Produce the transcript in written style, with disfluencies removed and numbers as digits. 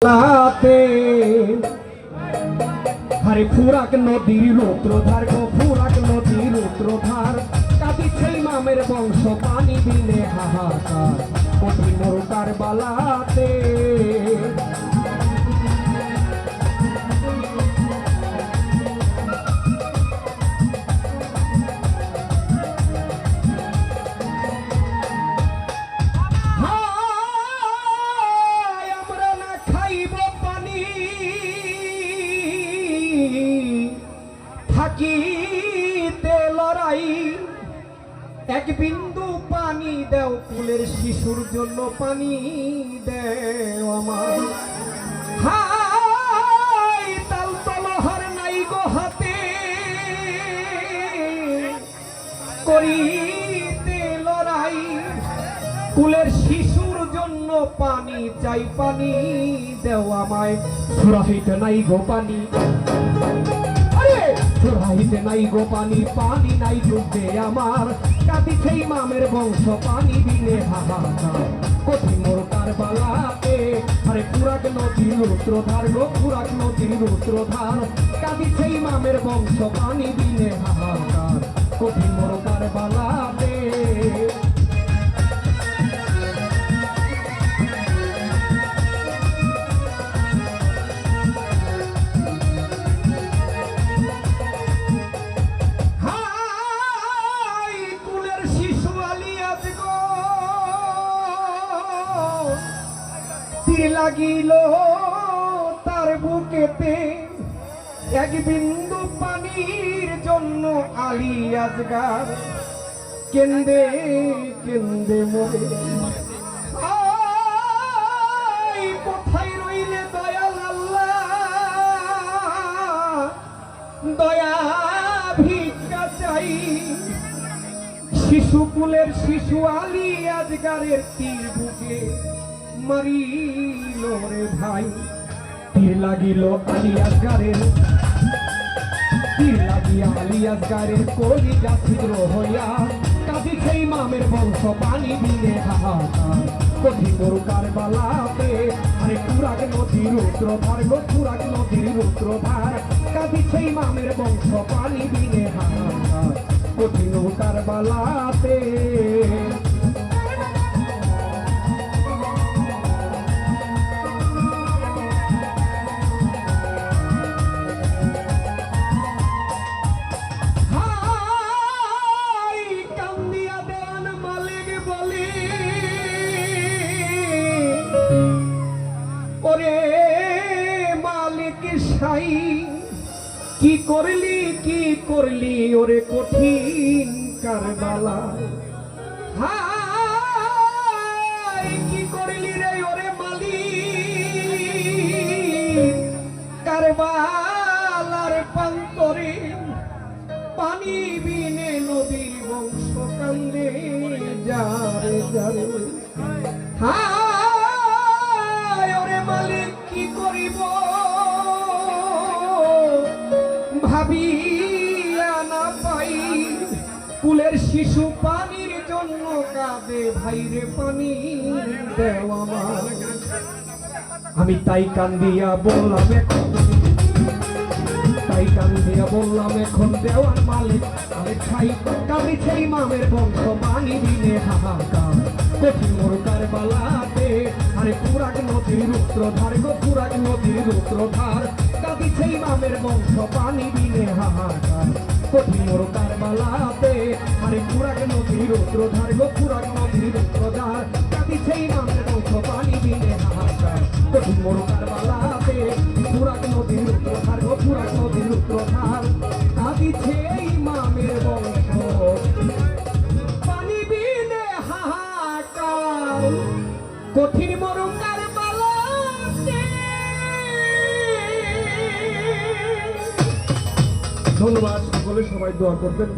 লাতে আরে ফুরাক নদীর রৌদ্রধার গো ফুরাক নদীর রৌদ্রধার কাঁদিছে ইমামের বংশ পানি বিনে হাহাকার কঠিন মোরকার বালাতে থাকিতে লড়াই এক বিন্দু পানি দেও কুলের শিশুর জন্য পানি দেও আমার হাই তাল তলহার নাই গো হাতে করিতে লড়াই কুলের শিশুর জন্য পানি চাই পানি দেও আমায় সুরাহিতে নাই গো পানি সুরাহিতে নাই গো পানি পানি নাই ডুববে আমার কাঁদিছে ইমামের বংশ পানি বিনে হাহাকার কঠিন মোরকার বালাতে আরে ফুরাক নদীর রৌদ্রধার গো ফুরাক নদীর রৌদ্রধার কাঁদিছে ইমামের বংশ পানি বিনে হাহাকার কঠিন মোরকার বালাতে লাগিল তার বুকেতে এক বিন্দু পানির জন্য আলী আজগার কেন্দে কেন্দে মরে কোথায় রইলে দয়াল আল্লাহ দয়া ভিক্ষা চাই শিশুকুলের শিশু আলী আজগারের তীর বুকে মারিল রে ভাই তীর লাগিল আলী আসগারের তীর লাগিয়া আলী আসগারের কলিজা ছিদ্র হইয়া কাঁদিছে ইমামের বংশ পানি বিনে হাহাকার কঠিন মোরকার বালাতে আরে ফুরাক নদীর রৌদ্রধার গো ফুরাক নদীর রৌদ্রধার কাঁদিছে ইমামের বংশ পানি বিনে হাহাকার কঠিন মোরকার বালাতে কি করলি ওরে কঠিন কারবালা হাই কি করলি রে ওরে মালিক কারবালার প্রান্তরে পানি বিনে নদীর বংশ কান্দে যারে যারে হাই ওরে মালিক কি করিব ভাবিয়া না পাই কুলের শিশু পানির জন্য কাঁদে ভাইরে পানি দেও আমার আমি তাই কান্দিয়া বললাম এখন তাই কান্দিয়া বললাম এখন দেওয়ার মালিক আরে খাই কাঁদিছে ইমামের বংশ পানি বিনে হাহাকার কঠিন মোরকার বালাতে আরে ফুরাক নদীর রৌদ্রধার গো ফুরাক নদীর রৌদ্রধার কাঁদিছে ইমামের বংশ পানি বিনে হাহাকার কঠিন মোরকার বালাতে আরে ফুরাক নদীর রৌদ্রধার গো ফুরাক নদীর রৌদ্রধার কাঁদিছে ইমামের বংশ পানি বিনে হাহাকার কঠিন মোরকার বালাতে ফুরাক নদীর রৌদ্রধার গো ফুরাক নদীর রৌদ্রধার কাঁদিছে ইমামের বংশ পানি বিনে হাহাকার কঠিন মোরকার বালাতে। ধন্যবাদ সকলে, সবাই দোয়া করবেন।